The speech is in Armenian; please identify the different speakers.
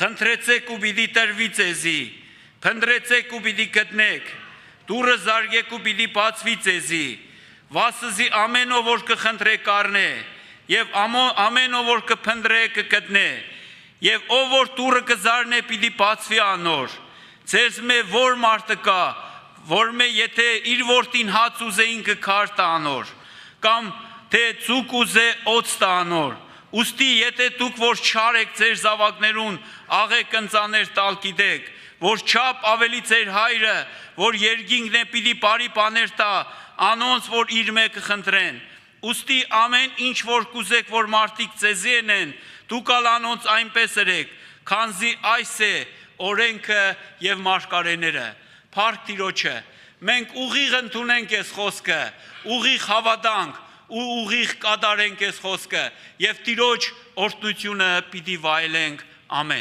Speaker 1: խնդրեցեք ու պիտի տրվի ձեզի, փնտրեցեք ու պիտի գտնեք, դուռը զարգեք ու պիտի բացվի ձեզի, վասզի ամեն ով որ կխնդրե կառնե, եւ ամեն ով որ կփնտրե կգտնե, եւ ով որ դուռը կզարնե պիտի բացվի անոր, ձեզ մե որ մարդը կա, որ մե եթե իր որդին հաց ուզեին կքար տա անոր, կամ թե ցուկ ուզե օծ տա անոր, ուստի եթե դուք որ չար եք ձեր զավակներուն աղեք ընծաներ տալ գիտեք, որ չափ ավելի ձեր հայրը, որ երկինքն է պիտի բարի բաներ տա, անոնց որ իր մեկը խնդրեն, ուստի ամեն ինչ որ կուզեք որ մարդիկ ձեզի ենեն, դուք ալ անոնց այնպես ըրեք, քանզի այս է օրենքը եւ մարգարեները, փառք Տիրոջը, մենք ուղիղ ընդունենք այս խոսքը, ուղիղ հավատանք ու ուղիղ կատարենք այս խոսքը եւ Տիրոջ օրհնությունը պիտի վայելենք, ամեն։